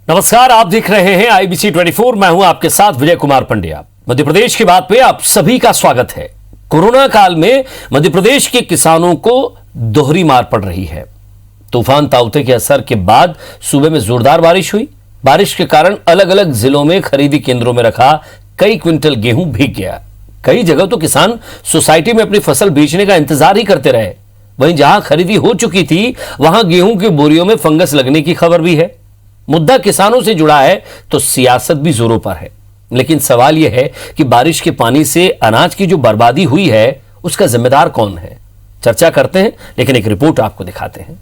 नमस्कार, आप देख रहे हैं IBC 24। मैं हूं आपके साथ विजय कुमार पंड्या। मध्य प्रदेश की बात पे आप सभी का स्वागत है। कोरोना काल में मध्य प्रदेश के किसानों को दोहरी मार पड़ रही है। तूफान ताउते के असर के बाद सूबे में जोरदार बारिश हुई। बारिश के कारण अलग अलग जिलों में खरीदी केंद्रों में रखा कई क्विंटल गेहूं भीग गया। कई जगह तो किसान सोसाइटी में अपनी फसल बेचने का इंतजार ही करते रहे। वहीं जहां खरीदी हो चुकी थी वहां गेहूं की बोरियों में फंगस लगने की खबर भी है। मुद्दा किसानों से जुड़ा है तो सियासत भी जोरों पर है। लेकिन सवाल यह है कि बारिश के पानी से अनाज की जो बर्बादी हुई है उसका जिम्मेदार कौन है। चर्चा करते हैं, लेकिन एक रिपोर्ट आपको दिखाते हैं।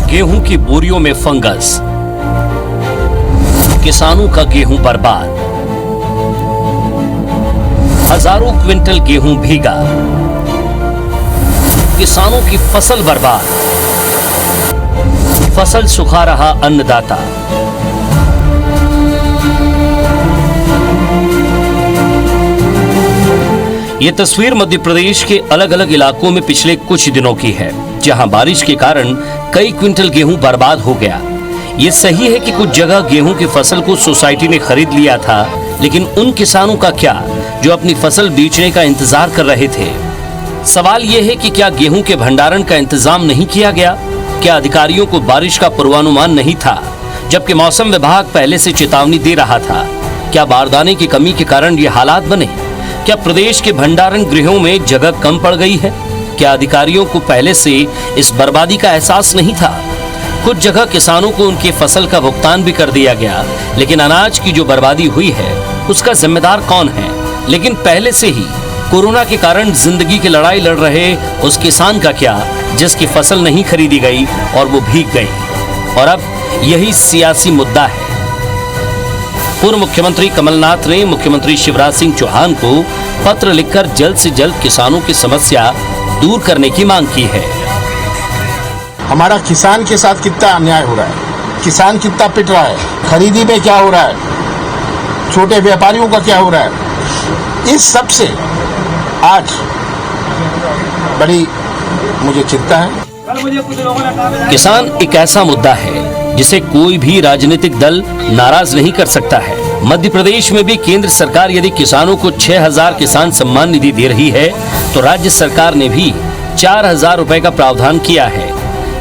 गेहूं की बोरियों में फंगस, किसानों का गेहूं बर्बाद, हजारों क्विंटल गेहूं भीगा, किसानों की फसल बर्बाद, फसल सुखा रहा अन्नदाता। यह तस्वीर मध्य प्रदेश के अलग अलग इलाकों में पिछले कुछ दिनों की है, जहां बारिश के कारण कई क्विंटल गेहूं बर्बाद हो गया। यह सही है कि कुछ जगह गेहूं की फसल को सोसाइटी ने खरीद लिया था, लेकिन उन किसानों का क्या जो अपनी फसल बेचने का इंतजार कर रहे थे। सवाल यह है कि क्या गेहूं के भंडारण का इंतजाम नहीं किया गया? क्या अधिकारियों को बारिश का पूर्वानुमान नहीं था, जबकि मौसम विभाग पहले से चेतावनी दे रहा था? क्या बारदाने की कमी के कारण ये हालात बने? क्या प्रदेश के भंडारण गृहों में जगह कम पड़ गई है? क्या अधिकारियों को पहले से इस बर्बादी का एहसास नहीं था? कुछ जगह किसानों को उनकी फसल का भुगतान भी कर दिया गया, लेकिन अनाज की जो बर्बादी हुई है उसका जिम्मेदार कौन है? लेकिन पहले से ही कोरोना के कारण जिंदगी की लड़ाई लड़ रहे उस किसान का क्या, जिसकी फसल नहीं खरीदी गई और वो भीग गई? और अब यही सियासी मुद्दा है। पूर्व मुख्यमंत्री कमलनाथ ने मुख्यमंत्री शिवराज सिंह चौहान को पत्र लिखकर जल्द से जल्द किसानों की समस्या दूर करने की मांग की है। हमारा किसान के साथ कितना अन्याय हो रहा है, किसान कितना पिट रहा है, खरीदी में क्या हो रहा है, छोटे व्यापारियों का क्या हो रहा है, इस सब से आज बड़ी मुझे चिंता है। किसान एक ऐसा मुद्दा है जिसे कोई भी राजनीतिक दल नाराज नहीं कर सकता है। मध्य प्रदेश में भी केंद्र सरकार यदि किसानों को 6,000 किसान सम्मान निधि दे रही है, तो राज्य सरकार ने भी 4,000 रुपए का प्रावधान किया है।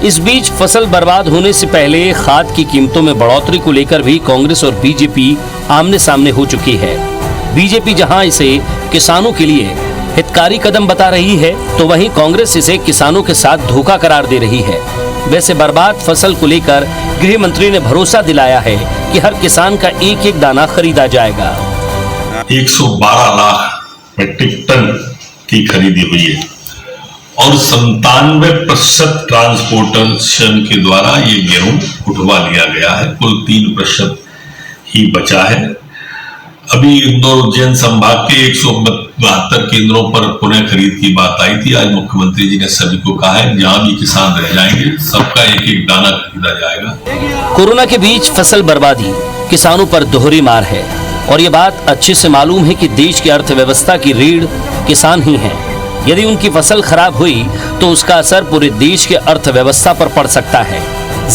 इस बीच फसल बर्बाद होने से पहले खाद की कीमतों में बढ़ोतरी को लेकर भी कांग्रेस और बीजेपी आमने सामने हो चुकी है। बीजेपी जहां इसे किसानों के लिए हितकारी कदम बता रही है, तो वहीं कांग्रेस इसे किसानों के साथ धोखा करार दे रही है। वैसे बर्बाद फसल को लेकर गृह मंत्री ने भरोसा दिलाया है कि हर किसान का एक एक दाना खरीदा जाएगा। 112 लाख मेट्रिक टन की खरीदी हुई है और 97% ट्रांसपोर्टेशन के द्वारा ये गेहूं उठवा लिया गया है। कुल 3% ही बचा है। अभी इंदौर उज्जैन संभाग के 172 केंद्रों पर पुनः खरीद की बात आई थी। आज मुख्यमंत्री जी ने सभी को कहा है जहां भी किसान रह जाएंगे सबका एक एक दाना खरीदा जाएगा। कोरोना के बीच फसल बर्बादी किसानों पर दोहरी मार है, और ये बात अच्छे से मालूम है कि देश की अर्थव्यवस्था की रीढ़ किसान ही है। यदि उनकी फसल खराब हुई तो उसका असर पूरे देश की अर्थव्यवस्था पर पड़ सकता है।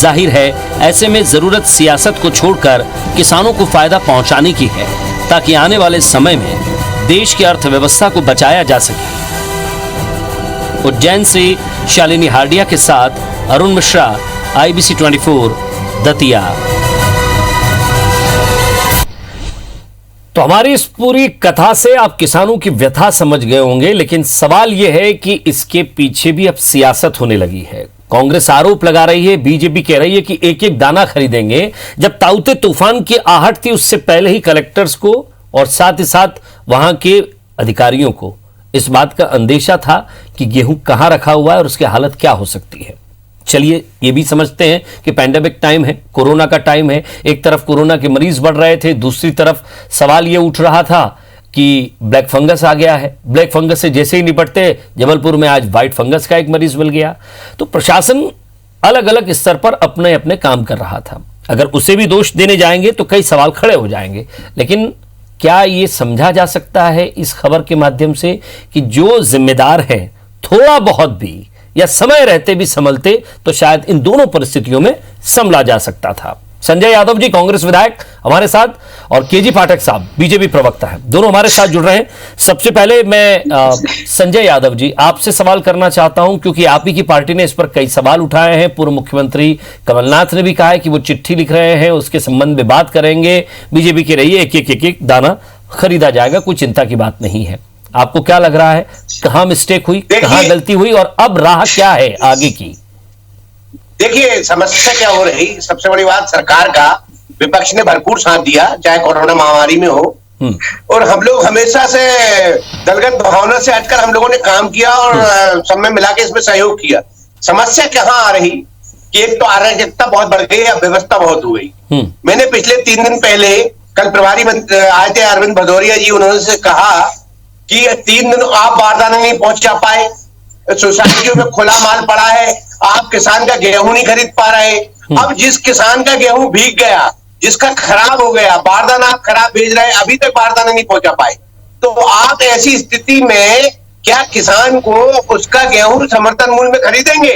जाहिर है ऐसे में जरूरत सियासत को छोड़कर किसानों को फायदा पहुंचाने की है, ताकि आने वाले समय में देश की अर्थव्यवस्था को बचाया जा सके। उज्जैन से शालिनी हार्डिया के साथ अरुण मिश्रा, IBC 24, दतिया। तो हमारी इस पूरी कथा से आप किसानों की व्यथा समझ गए होंगे, लेकिन सवाल यह है कि इसके पीछे भी अब सियासत होने लगी है। कांग्रेस आरोप लगा रही है, बीजेपी कह रही है कि एक एक दाना खरीदेंगे। जब ताउते तूफान की आहट थी उससे पहले ही कलेक्टर्स को और साथ ही साथ वहां के अधिकारियों को इस बात का अंदेशा था कि गेहूं कहां रखा हुआ है और उसकी हालत क्या हो सकती है। चलिए ये भी समझते हैं कि पैंडेमिक टाइम है, कोरोना का टाइम है। एक तरफ कोरोना के मरीज बढ़ रहे थे, दूसरी तरफ सवाल ये उठ रहा था कि ब्लैक फंगस आ गया है। ब्लैक फंगस से जैसे ही निपटते, जबलपुर में आज व्हाइट फंगस का एक मरीज मिल गया। तो प्रशासन अलग अलग स्तर पर अपने अपने काम कर रहा था। अगर उसे भी दोष देने जाएंगे तो कई सवाल खड़े हो जाएंगे। लेकिन क्या ये समझा जा सकता है इस खबर के माध्यम से कि जो जिम्मेदार है थोड़ा बहुत भी या समय रहते भी संभलते तो शायद इन दोनों परिस्थितियों में संभला जा सकता था। संजय यादव जी कांग्रेस विधायक हमारे साथ, और केजी पाठक साहब बीजेपी प्रवक्ता है, दोनों हमारे साथ जुड़ रहे हैं। सबसे पहले मैं संजय यादव जी आपसे सवाल करना चाहता हूं, क्योंकि आप ही की पार्टी ने इस पर कई सवाल उठाए हैं। पूर्व मुख्यमंत्री कमलनाथ ने भी कहा है कि वो चिट्ठी लिख रहे हैं, उसके संबंध में बात करेंगे। बीजेपी की रही है एक दाना खरीदा जाएगा, कोई चिंता की बात नहीं है। आपको क्या लग रहा है, कहां मिस्टेक हुई, कहां गलती हुई, और अब राह क्या है आगे की? देखिए, समस्या क्या हो रही, सबसे बड़ी बात, सरकार का विपक्ष ने भरपूर साथ दिया, चाहे कोरोना महामारी में हो, और हम लोग हमेशा से दलगत भावना से हटकर हम लोगों ने काम किया और सब में मिला के इसमें सहयोग किया। समस्या कहाँ आ रही कि एक तो अराजकता बहुत बढ़ गई, अव्यवस्था बहुत हो गई। मैंने पिछले 3 दिन पहले, कल प्रभारी आए थे अरविंद भदौरिया जी, उन्होंने से कहा कि 3 दिन आप बारदाना नहीं पहुंचा पाए, सोसाइटियों में खुला माल पड़ा है, आप किसान का गेहूं नहीं खरीद पा रहे। अब जिस किसान का गेहूं भीग गया, जिसका खराब हो गया, बारदाना आप खराब भेज रहे हैं, अभी तक बारदाना नहीं पहुंचा पाए, तो आप ऐसी स्थिति में क्या किसान को उसका गेहूं समर्थन मूल्य में खरीदेंगे?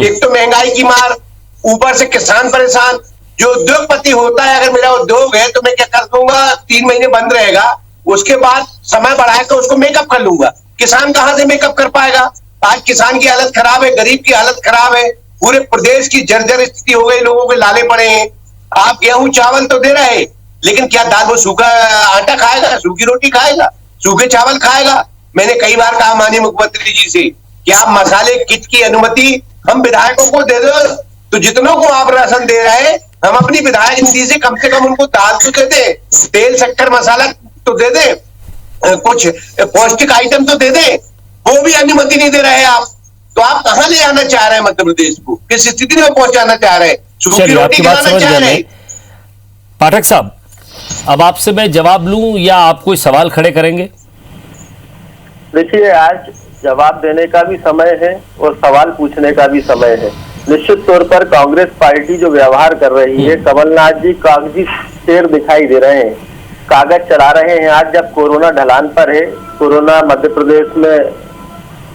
एक तो महंगाई की मार, ऊपर से किसान परेशान। जो उद्योगपति होता है, अगर मेरा उद्योग है तो मैं क्या कर दूंगा, 3 महीने बंद रहेगा, उसके बाद समय बढ़ाकर उसको मेकअप कर लूंगा। किसान कहां से मेकअप कर पाएगा? आज किसान की हालत खराब है, गरीब की हालत खराब है, पूरे प्रदेश की जर्जर स्थिति हो गई, लोगों के लाले पड़े हैं। आप गेहूं चावल तो दे रहे हैं, लेकिन क्या दाल वो सूखा आटा खाएगा, सूखी रोटी खाएगा, सूखे चावल खाएगा? मैंने कई बार कहा माननीय मुख्यमंत्री जी से कि आप मसाले किट की अनुमति हम विधायकों को दे दो, तो जितनों को आप राशन दे रहे हैं, हम अपनी विधायक निधि से कम उनको दाल तो दे दे, तेल शक्कर मसाला तो दे दे, कुछ पौष्टिक आइटम तो दे दे, वो भी अनुमति नहीं दे रहे हैं आप। तो आप कहां ले जाना चाह रहे हैं मध्य प्रदेश को, किस स्थिति में पहुंचाना चाह रहे हैं? सूखी रोटी खिलाना चाह रहे हैं? पाठक साहब, अब आपसे मैं जवाब लूं या आप कोई सवाल खड़े करेंगे? देखिए, आज जवाब देने का भी समय है और सवाल पूछने का भी समय है। निश्चित तौर पर कांग्रेस पार्टी जो व्यवहार कर रही है, कमलनाथ जी कागजी शेर दिखाई दे रहे हैं, कागज चला रहे हैं। आज जब कोरोना ढलान पर है, कोरोना मध्य प्रदेश में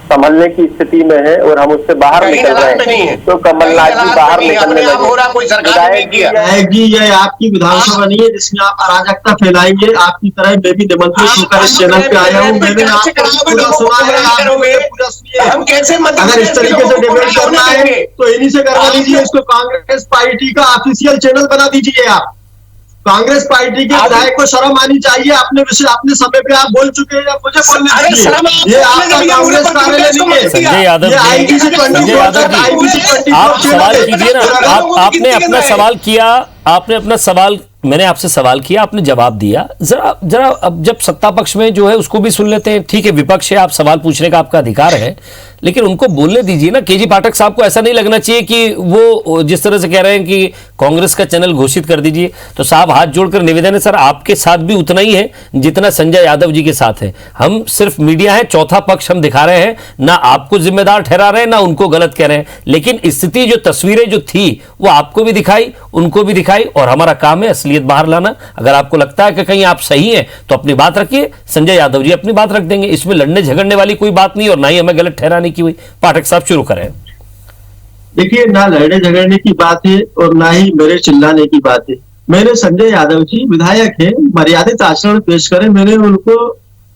संभलने की स्थिति में है और हम उससे बाहर निकल रहे हैं, तो कमलनाथ जी बाहर निकलने लगे। जी, ये आपकी विधानसभा नहीं है जिसमें आप अराजकता फैलाएंगे। आपकी तरह मैं भी निमंत्रित होकर इस चैनल पे आया हूँ, मैंने आपको पूरा सुना है, पूरा सुनिए। अगर इस तरीके से डिबेट करना है तो इन्हीं से करवा लीजिए, इसको कांग्रेस पार्टी का ऑफिशियल चैनल बना दीजिए। आप कांग्रेस पार्टी के विधायक को शर्म आनी चाहिए। अपने विषय, अपने समय पे आप बोल चुके हैं, मुझे बोलने दीजिए। ये आपका कांग्रेस कार्यालय नहीं है। संजय यादव जी, आप सवाल कीजिए ना। आपने अपना सवाल किया, आपने अपना सवाल, मैंने आपसे सवाल किया, आपने जवाब दिया। जरा अब जब सत्ता पक्ष में जो है उसको भी सुन लेते हैं। ठीक है, विपक्ष है, आप सवाल पूछने का आपका अधिकार है, लेकिन उनको बोलने दीजिए ना। केजी पाठक साहब को ऐसा नहीं लगना चाहिए कि वो जिस तरह से कह रहे हैं कि कांग्रेस का चैनल घोषित कर दीजिए। तो साहब, हाथ जोड़कर निवेदन है सर, आपके साथ भी उतना ही है जितना संजय यादव जी के साथ है। हम सिर्फ मीडिया है, चौथा पक्ष हम दिखा रहे हैं, ना आपको जिम्मेदार ठहरा रहे हैं, ना उनको गलत कह रहे हैं। लेकिन स्थिति जो तस्वीरें जो थी वो आपको भी दिखाई, उनको भी दिखाई, और हमारा काम है असलियत बाहर लाना। अगर आपको लगता है कि कहीं आप सही हैं तो अपनी बात रखिए, संजय यादव जी अपनी बात रख देंगे। इसमें लड़ने झगड़ने वाली कोई बात नहीं, और ना ही हमें गलत ठहराने की हुई। पाठक साहब शुरू करें। देखिए, ना लड़ने झगड़ने की बात है और ना ही मेरे चिल्लाने की बात है। मैंने संजय यादव जी विधायक है, मर्यादित आचरण पेश करें, मैंने उनको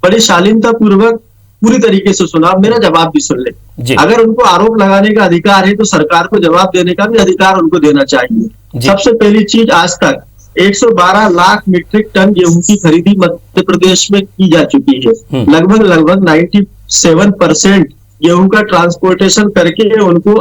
बड़ी शालीनता पूर्वक पूरी तरीके से सुना। मेरा जवाब भी सुन ले। अगर उनको आरोप लगाने का अधिकार है तो सरकार को जवाब देने का भी अधिकार उनको देना चाहिए। सबसे पहली चीज, आज तक 112 लाख मीट्रिक टन गेहूं की खरीदी मध्य प्रदेश में की जा चुकी है। लगभग 97% गेहूं का ट्रांसपोर्टेशन करके उनको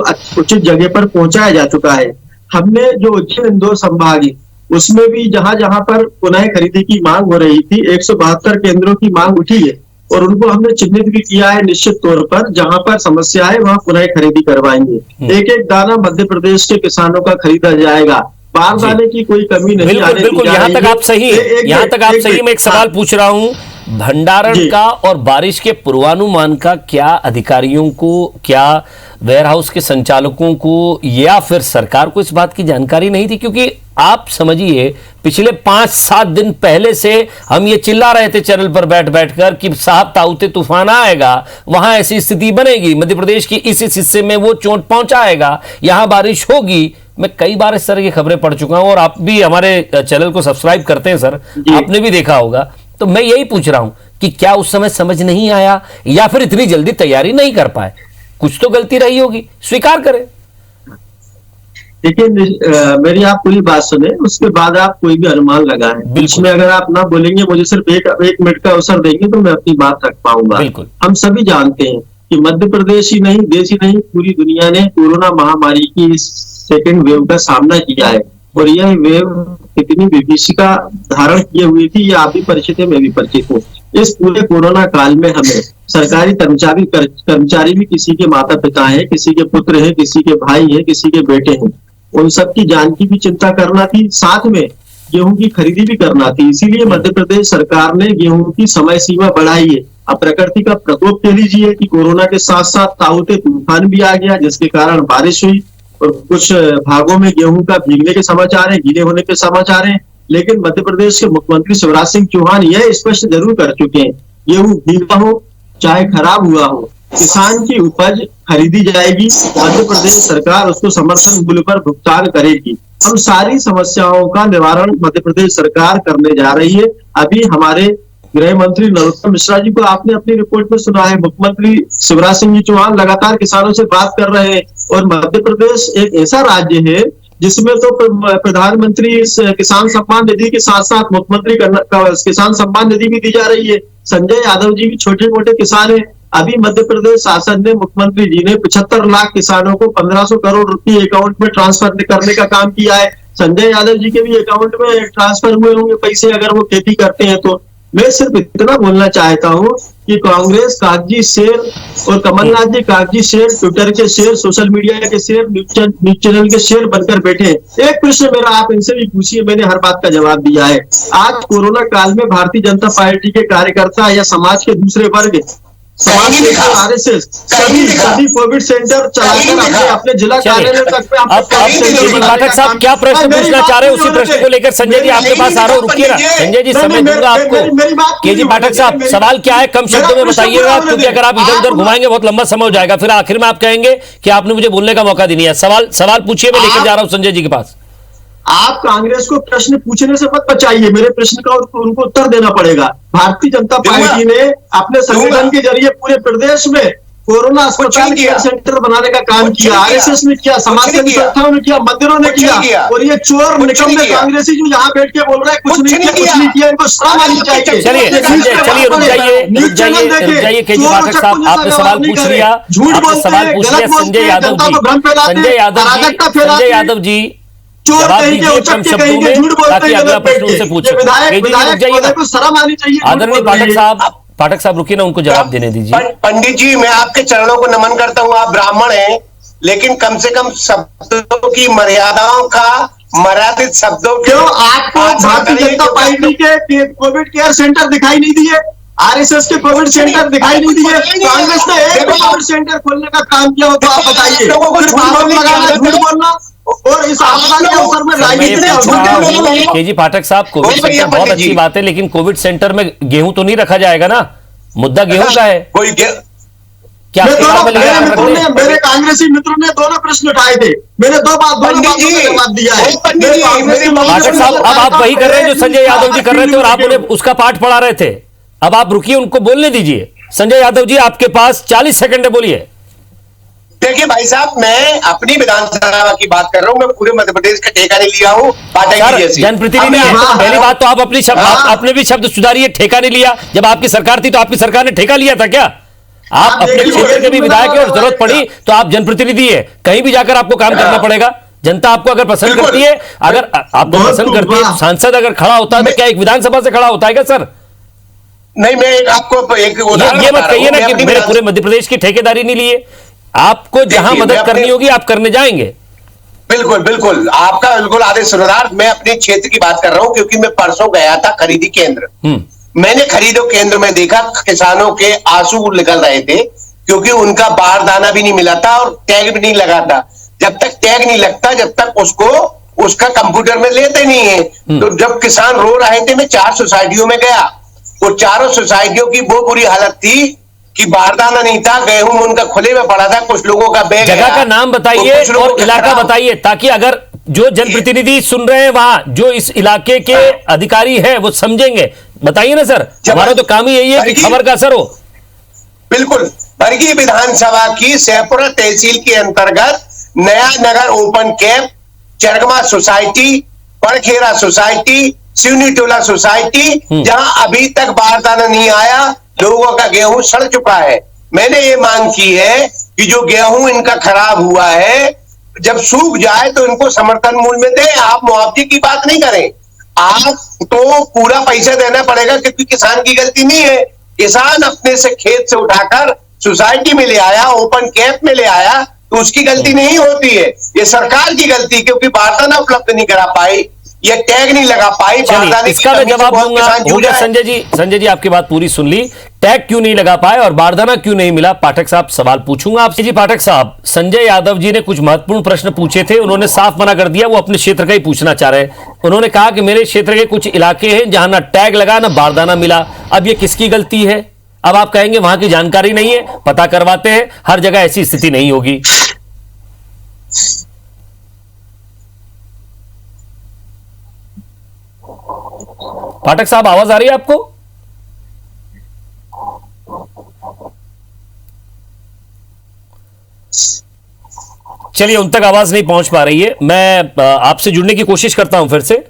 उचित जगह पर पहुंचाया जा चुका है। हमने जो उज्जैन इंदौर संभाग है उसमें भी जहां जहां पर पुनः खरीदी की मांग हो रही थी, 172 केंद्रों की मांग उठी है और उनको हमने चिन्हित भी किया है। निश्चित तौर पर जहां पर समस्या है वहां पुनः खरीदी करवाएंगे। एक एक दाना मध्य प्रदेश के किसानों का खरीदा जाएगा। बारदाने की कोई कमी नहीं आने दी जा रही है। यहाँ तक आप सही हैं, यहाँ तक आप सही। मैं एक सवाल पूछ रहा हूँ, भंडारण का और बारिश के पूर्वानुमान का क्या अधिकारियों को, क्या वेयरहाउस के संचालकों को या फिर सरकार को इस बात की जानकारी नहीं थी? क्योंकि आप समझिए पिछले 5-7 दिन पहले से हम ये चिल्ला रहे थे चैनल पर बैठ बैठकर कि साहब ताऊते तूफान आएगा, वहां ऐसी स्थिति बनेगी, मध्य प्रदेश की इस हिस्से में वो चोट पहुंचाएगा, यहां बारिश होगी। मैं कई बार इस तरह की खबरें पढ़ चुका हूं और आप भी हमारे चैनल को सब्सक्राइब करते हैं सर, आपने भी देखा होगा। तो मैं यही पूछ रहा हूं कि क्या उस समय समझ नहीं आया या फिर इतनी जल्दी तैयारी नहीं कर पाए? कुछ तो गलती रही होगी, स्वीकार करें। देखिए, मेरी आप पूरी बात सुने, उसके बाद आप कोई भी अनुमान लगाएं। बीच में अगर आप ना बोलेंगे, मुझे सिर्फ एक मिनट का अवसर देंगे तो मैं अपनी बात रख पाऊंगा। हम सभी जानते हैं कि मध्य प्रदेश ही नहीं, देश ही नहीं, पूरी दुनिया ने कोरोना महामारी की सेकेंड वेव का सामना किया है और यह वेव कितनी विभीषिका धारण किए हुई थी, ये आप भी परिचित है, मैं भी परिचित हूँ। इस पूरे कोरोना काल में हमें सरकारी कर्मचारी भी किसी के माता पिता हैं, किसी के पुत्र हैं, किसी के भाई हैं, किसी के बेटे हैं, उन सबकी जान की भी चिंता करना थी, साथ में गेहूं की खरीदी भी करना थी। इसीलिए मध्य प्रदेश सरकार ने गेहूं की समय सीमा बढ़ाई है। अब प्रकृति का प्रकोप कह लीजिए कि कोरोना के साथ साथ ताऊते तूफान भी आ गया, जिसके कारण बारिश हुई और कुछ भागों में गेहूं का भीगने के समाचार है, गीले होने के समाचार है। लेकिन मध्य प्रदेश के मुख्यमंत्री शिवराज सिंह चौहान यह स्पष्ट जरूर कर चुके हैं, गेहूं भीगा हो चाहे खराब हुआ हो, किसान की उपज खरीदी जाएगी, मध्य प्रदेश सरकार उसको समर्थन मूल्य पर भुगतान करेगी। हम सारी समस्याओं का निवारण मध्य प्रदेश सरकार करने जा रही है। अभी हमारे गृह मंत्री नरोत्तम मिश्रा जी को आपने अपनी रिपोर्ट में सुना है, मुख्यमंत्री शिवराज सिंह चौहान लगातार किसानों से बात कर रहे हैं और मध्य प्रदेश एक ऐसा राज्य है जिसमें तो प्रधानमंत्री किसान सम्मान निधि के साथ साथ मुख्यमंत्री किसान सम्मान निधि भी दी जा रही है। संजय यादव जी भी छोटे मोटे किसान हैं। अभी मध्य प्रदेश शासन ने, मुख्यमंत्री जी ने 75 लाख किसानों को 1500 करोड़ रुपए अकाउंट में ट्रांसफर करने का काम किया है। संजय यादव जी के भी अकाउंट में ट्रांसफर हुए होंगे पैसे, अगर वो खेती करते हैं तो। मैं सिर्फ इतना बोलना चाहता हूं कि कांग्रेस कागजी शेर और कमलनाथ जी कागजी शेर, ट्विटर के शेर, सोशल मीडिया के शेर, न्यूज चैनल के शेर बनकर बैठे हैं। एक प्रश्न मेरा आप इनसे भी पूछिए, मैंने हर बात का जवाब दिया है। आज कोरोना काल में भारतीय जनता पार्टी के कार्यकर्ता या समाज के दूसरे वर्ग, समाज के आरएसएस, सभी कोविड सेंटर चलाकर अपने जिला कार्यालय तक में पाठक साहब क्या प्रश्न पूछना चाह रहे हैं, उसी प्रश्न को लेकर संजय जी आपके पास आ रहा हूं। रुकिए ना संजय जी, समय दूंगा आपको। केजी पाठक साहब, सवाल क्या है कम शब्दों में बताइएगा, क्योंकि अगर आप इधर उधर घुमाएंगे बहुत लंबा समय हो जाएगा, फिर आखिर में आप कहेंगे कि आपने मुझे बोलने का मौका नहीं है। सवाल पूछिए, मैं लेकर जा रहा हूं संजय जी के पास। आप कांग्रेस को प्रश्न पूछने से मत बचाइए, मेरे प्रश्न का उनको उत्तर देना पड़ेगा। भारतीय जनता पार्टी ने अपने संगठन के जरिए पूरे प्रदेश में कोरोना अस्पताल केयर सेंटर बनाने का काम किया, आरएसएस ने किया, समाजसेवी संस्थाओं ने किया, मंदिरों ने किया। और ये चोर निकम्मे कांग्रेसी जो यहाँ बैठ के बोल रहे हैं कुछ नहीं किया, इनको शर्म आनी चाहिए। चलिए रुक जाइए केजी पाठक साहब, आपने सवाल पूछ लिया, संजय यादव जी जवाब दीजिए कम शब्दों में, ताकि अगला प्रश्न उनसे पूछ सके। शर्म आनी चाहिए। आदरणीय पाठक साहब रुकिए ना, उनको जवाब देने दीजिए। पंडित जी, मैं आपके चरणों को नमन करता हूं, आप ब्राह्मण हैं, लेकिन कम से कम शब्दों की मर्यादाओं का, मर्यादित शब्दों के। क्यों आपको भारतीय जनता पार्टी के कोविड केयर सेंटर दिखाई नहीं दिए? आरएसएस के कोविड सेंटर दिखाई नहीं दिए? कांग्रेस ने एक कोविड सेंटर खोलने का काम किया हो तो आप बताइए। झूठ बोलना और इस आपदा के अवसर में राजनीति। केजी पाठक साहब, कोविड सेंटर बहुत अच्छी बात है, लेकिन कोविड सेंटर में गेहूं तो नहीं रखा जाएगा ना, मुद्दा गेहूं का है। क्या मेरे कांग्रेसी मित्रों ने दोनों प्रश्न उठाए थे, मैंने दोनों बातों का जवाब दिया है। पाठक साहब, अब आप वही कर रहे हैं जो संजय यादव जी कर रहे थे और आप उन्हें उसका पाठ पढ़ा रहे थे। अब आप रुकिए, उनको बोलने दीजिए। संजय यादव जी, आपके पास 40 सेकंड है, बोलिए। देखिए भाई साहब, मैं अपनी विधानसभा की बात कर रहा हूं, मैं पूरे मध्य प्रदेश का ठेका नहीं लिया हूँ। जनप्रतिनिधि है तो पहली बात तो आप अपने भी शब्द सुधारिए। ठेका नहीं लिया, जब आपकी सरकार थी तो आपकी सरकार ने ठेका लिया था क्या? आप अपने क्षेत्र के भी विधायक हैं और जरूरत पड़ी तो आप जनप्रतिनिधि है, कहीं भी जाकर आपको काम करना पड़ेगा। जनता आपको अगर पसंद करती है, अगर आपको पसंद करती है, सांसद अगर खड़ा होता है तो क्या एक विधानसभा से खड़ा होता है क्या सर? नहीं, मैं आपको एक ये मत कहिए ना कि मेरे पूरे मध्य प्रदेश की ठेकेदारी नहीं लिए। आपको जहां मदद करनी होगी आप करने जाएंगे। बिल्कुल बिल्कुल, आपका बिल्कुल आदेश सुनार। मैं अपने क्षेत्र की बात कर रहा हूं, क्योंकि मैं परसों गया था खरीदी केंद्र मैंने खरीदो केंद्र में देखा किसानों के आंसू निकल रहे थे, क्योंकि उनका बारदाना भी नहीं मिला था और टैग भी नहीं लगा था। जब तक टैग नहीं लगता, जब तक उसको उसका कंप्यूटर में लेते नहीं है। तो जब किसान रो रहे थे, मैं 4 सोसाइटियों में गया, वो चारों सोसाइटियों की वो बुरी हालत थी कि बारदाना नहीं था, गेहूं उनका खुले में पड़ा था, कुछ लोगों का बैग जगह का नाम बताइए और इलाका बताइए, ताकि अगर जो जनप्रतिनिधि सुन रहे हैं वहां जो इस इलाके के अधिकारी हैं वो समझेंगे। बताइए ना सर, हमारा तो काम ही यही है कि खबर का असर हो। बिल्कुल। बरगी विधानसभा की सहपुरा तहसील के अंतर्गत Naya Nagar open camp, Chargama society, Badkhera society, Seoni Tola society, जहां अभी तक बारदाना नहीं आया, लोगों का गेहूं सड़ चुका है। मैंने ये मांग की है कि जो गेहूं इनका खराब हुआ है, जब सूख जाए तो इनको समर्थन मूल्य में दें। आप मुआवजे की बात नहीं करें, आप तो पूरा पैसा देना पड़ेगा, क्योंकि किसान की गलती नहीं है। किसान अपने से खेत से उठाकर सोसाइटी में ले आया, ओपन कैंप में ले आया, तो उसकी गलती नहीं होती है, ये सरकार की गलती, क्योंकि बारदाना उपलब्ध नहीं करा पाई, ये टैग नहीं लगा पाई। इसका मैं जवाब दूंगा। हो गया संजय जी आपकी बात पूरी सुन ली। टैग क्यों नहीं लगा पाए और बारदाना क्यों नहीं मिला, पाठक साहब सवाल पूछूंगा आपसे। जी पाठक साहब, संजय यादव जी ने कुछ महत्वपूर्ण प्रश्न पूछे थे, उन्होंने साफ मना कर दिया, वो अपने क्षेत्र का ही पूछना चाह रहे हैं। उन्होंने कहा कि मेरे क्षेत्र के कुछ इलाके हैं जहां ना टैग लगा ना बारदाना मिला। अब ये किसकी गलती है? अब आप कहेंगे वहां की जानकारी नहीं है, पता करवाते हैं, हर जगह ऐसी स्थिति नहीं होगी। पाठक साहब आवाज आ रही है आपको? चलिए, उन तक आवाज नहीं पहुंच पा रही है। मैं आपसे जुड़ने की कोशिश करता हूं फिर से।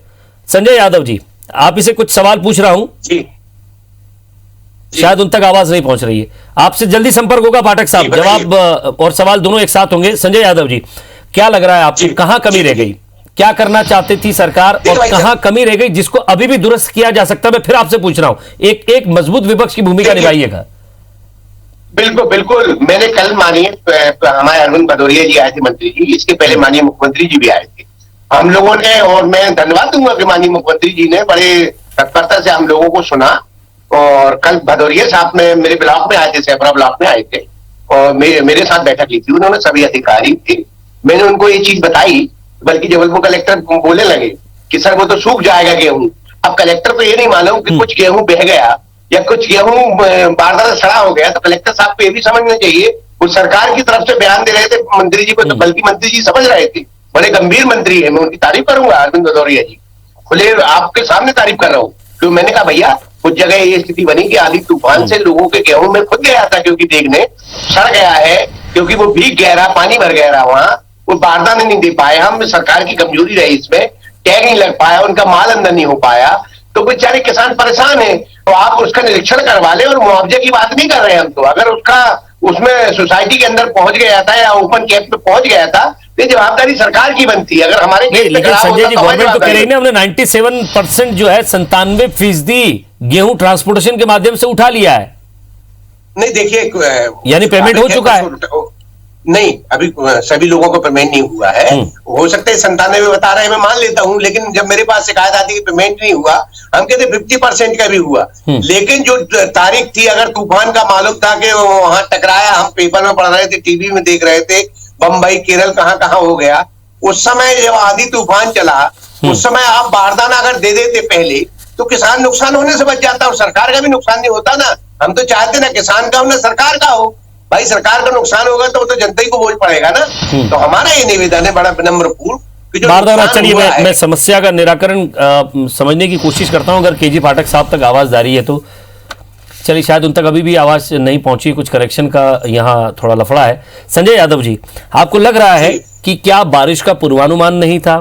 संजय यादव जी, आप इसे कुछ सवाल पूछ रहा हूं जी। शायद उन तक आवाज नहीं पहुंच रही है। आपसे जल्दी संपर्क होगा पाठक साहब, जवाब और सवाल दोनों एक साथ होंगे। संजय यादव जी, क्या लग रहा है आपको, कहां कमी रह गई? क्या करना चाहती थी सरकार और कहां कमी रह गई जिसको अभी भी दुरुस्त किया जा सकता है? मैं फिर आपसे पूछ रहा हूं, एक मजबूत विपक्ष की भूमिका निभाइएगा। बिल्कुल बिल्कुल। मैंने कल माननीय हमारे अरविंद भदौरिया जी आए थे, मंत्री जी, इसके पहले माननीय मुख्यमंत्री जी भी आए थे। हम लोगों ने, और मैं धन्यवाद दूंगा कि माननीय मुख्यमंत्री जी ने बड़े तत्परता से हम लोगों को सुना। और कल भदौरिया साहब में मेरे ब्लॉक में आए थे, सहपुरा ब्लॉक में आए थे, और मेरे साथ बैठक की थी उन्होंने, सभी अधिकारी थे। मैंने उनको ये चीज बताई, बल्कि जबलपुर कलेक्टर बोलने लगे कि सर वो तो सूख जाएगा गेहूं। अब कलेक्टर को ये नहीं मालूम कि कुछ गेहूं बह गया या कुछ गेहूं बारदाना सड़ा हो गया, तो कलेक्टर साहब को ये भी समझना चाहिए। वो सरकार की तरफ से बयान दे रहे थे मंत्री जी को, तो बल्कि मंत्री जी समझ रहे थे, बड़े गंभीर मंत्री है, मैं उनकी तारीफ करूंगा, अरविंद भदौरिया जी, खुले आपके सामने तारीफ कर रहा हूँ। तो मैंने कहा भैया, कुछ जगह ये स्थिति बनी कि आंधी तूफान से लोगों के गेहूं में खुद गया था, क्योंकि देखने सड़ गया है, क्योंकि वो भीग गया रहा, पानी भर गया रहा वहां, वो बारदाने नहीं दे पाए हम, सरकार की कमजोरी रही इसमें, टैग नहीं लग पाया, उनका माल अंदर नहीं हो पाया, तो बेचारे किसान परेशान है। तो आप उसका निरीक्षण करवा ले, और मुआवजे की बात नहीं कर रहे हैं हम। तो अगर उसमें सोसाइटी के अंदर पहुंच गया था या ओपन कैंप में पहुंच गया था, तो जवाबदारी सरकार की बनती है। अगर हमारे लेकिन संजय जी, गवर्नमेंट तो कह रही है हमने 97% जो है 97% गेहूं ट्रांसपोर्टेशन के माध्यम से उठा लिया है। नहीं देखिए, यानी पेमेंट हो चुका है? नहीं, अभी सभी लोगों को पेमेंट नहीं हुआ है। हो सकता है 97 बता रहे हैं, मैं मान लेता हूं, लेकिन जब मेरे पास शिकायत आती है कि पेमेंट नहीं हुआ, हम कहते 50% का भी हुआ। लेकिन जो तारीख थी, अगर तूफान का मालूम था कि वहां टकराया, हम पेपर में पढ़ रहे थे, टीवी में देख रहे थे, बंबई केरल कहां हो गया, उस समय जब आंधी तूफान चला, उस समय आप बारदाना अगर दे देते पहले, तो किसान नुकसान होने से बच जाता, और सरकार का भी नुकसान नहीं होता ना। हम तो चाहते ना किसान का हो ना सरकार का हो। भाई सरकार का नुकसान होगा तो जनता ही को बोझ पड़ेगा ना। तो हमारा ये निवेदन है बड़ा विनम्रपूर्ण। बारदाना, चलिए मैं समस्या का निराकरण समझने की कोशिश करता हूं, अगर केजी पाठक साहब तक आवाज जा रही है तो। चलिए, शायद उन तक अभी भी आवाज नहीं पहुंची, कुछ करेक्शन का यहाँ थोड़ा लफड़ा है। संजय यादव जी, आपको लग रहा है कि क्या बारिश का पूर्वानुमान नहीं था?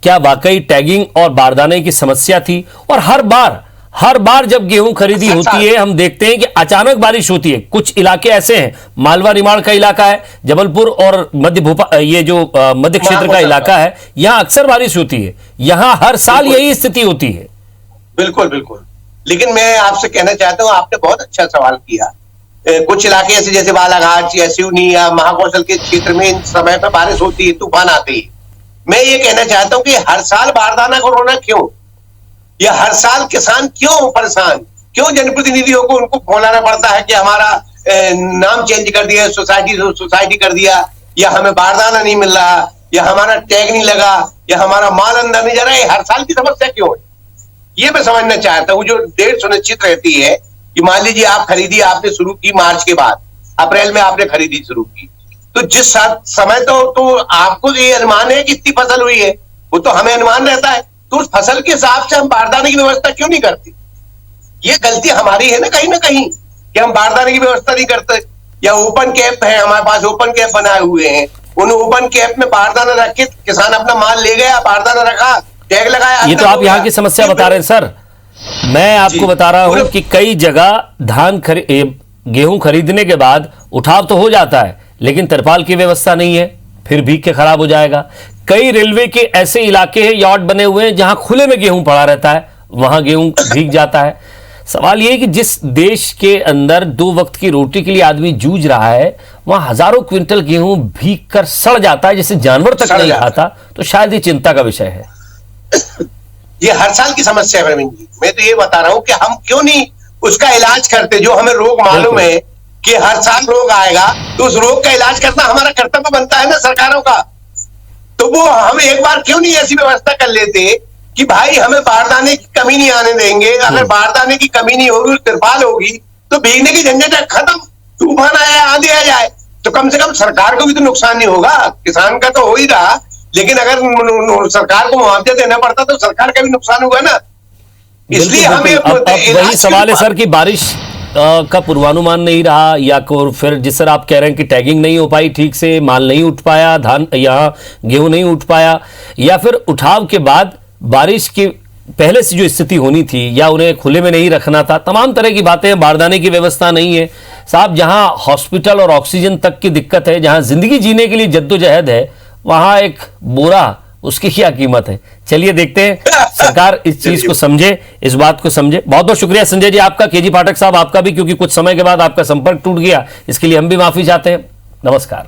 क्या वाकई टैगिंग और बारदाने की समस्या थी? और हर बार जब गेहूं खरीदी होती है, हम देखते हैं कि अचानक बारिश होती है। कुछ इलाके ऐसे हैं, मालवा निमाड़ का इलाका है, जबलपुर और ये जो मध्य क्षेत्र का इलाका है, यहां अक्सर बारिश होती है। यहां हर साल यही स्थिति होती है। बिल्कुल बिल्कुल। लेकिन मैं आपसे कहना चाहता हूं, आपने बहुत अच्छा सवाल किया। कुछ इलाके ऐसे जैसे बालाघाट या सिवनी या महाकौशल के क्षेत्र में इन समय पर बारिश होती है, तूफान आते ही। मैं ये कहना चाहता हूं कि हर साल बारदाना को रोना क्यों, या हर साल किसान क्यों परेशान, क्यों जनप्रतिनिधियों को उनको बोलाना पड़ता है कि हमारा नाम चेंज कर दिया, सोसाइटी कर दिया, या हमें बारदाना नहीं मिल रहा, या हमारा टैग नहीं लगा, या हमारा माल अंदर नहीं जा रहा है? हर साल की समस्या क्यों है? ये मैं समझना चाहता हूँ। जो डेट सुनिश्चित रहती है कि मान लीजिए आप खरीदी आपने शुरू की मार्च के बाद, अप्रैल में आपने खरीदी शुरू की, तो जिस समय तो आपको ये अनुमान है कि इतनी फसल हुई है, वो तो हमें अनुमान रहता है, तो उस फसल के हिसाब से हम बारदाने की व्यवस्था क्यों नहीं करते? ये गलती हमारी है ना कहीं कि हम बारदाने की व्यवस्था नहीं करते। या ओपन कैप है, हमारे पास ओपन कैप बनाए हुए हैं, उन ओपन कैप में बारदाना रख के किसान अपना माल ले गया, बारदाना रखा, टैग लगाया। ये तो आप यहाँ की समस्या बता रहे हैं सर। मैं आपको बता रहा हूं कि कई जगह गेहूं खरीदने के बाद उठाव तो हो जाता है, लेकिन तरपाल की व्यवस्था नहीं है, फिर भीग के खराब हो जाएगा। कई रेलवे के ऐसे इलाके हैं, यार्ड बने हुए हैं, जहां खुले में गेहूं पड़ा रहता है, वहां गेहूं भीग जाता है। सवाल यह है कि जिस देश के अंदर 2 वक्त की रोटी के लिए आदमी जूझ रहा है, वहां हजारों क्विंटल गेहूं भीग कर सड़ जाता है, जिसे जानवर तक नहीं खाता, तो शायद ये चिंता का विषय है। ये हर साल की समस्या है प्रवीण जी। मैं तो ये बता रहा हूं कि हम क्यों नहीं उसका इलाज करते? जो हमें रोग मालूम है कि हर साल रोग आएगा, तो उस रोग का इलाज करना हमारा कर्तव्य बनता है ना सरकारों का। तो वो हम एक बार क्यों नहीं ऐसी व्यवस्था कर लेते कि भाई हमें बारदाने की कमी नहीं आने देंगे। अगर बारदाने की कमी नहीं होगी, तिरपाल होगी, तो भीगने की झंझट खत्म। तूफान आया, आंधी आ जाए, तो कम से कम सरकार को भी तो नुकसान नहीं होगा। किसान का तो हो ही रहा, लेकिन अगर सरकार को मुआवजा देना पड़ता तो सरकार का भी नुकसान होगा ना। इसलिए हमें वही सवाल है सर कि बारिश का पूर्वानुमान नहीं रहा, या फिर जिस सर आप कह रहे हैं कि टैगिंग नहीं हो पाई ठीक से, माल नहीं उठ पाया, धान यहाँ गेहूं नहीं उठ पाया, या फिर उठाव के बाद बारिश की पहले से जो स्थिति होनी थी, या उन्हें खुले में नहीं रखना था, तमाम तरह की बातें। बारदाने की व्यवस्था नहीं है साहब, जहां हॉस्पिटल और ऑक्सीजन तक की दिक्कत है, जहां जिंदगी जीने के लिए जद्दोजहद है, वहां एक बोरा उसकी क्या कीमत है? चलिए देखते हैं सरकार इस चीज को समझे, इस बात को समझे। बहुत बहुत शुक्रिया संजय जी आपका, केजी पाठक साहब आपका भी, क्योंकि कुछ समय के बाद आपका संपर्क टूट गया, इसके लिए हम भी माफी चाहते हैं। नमस्कार।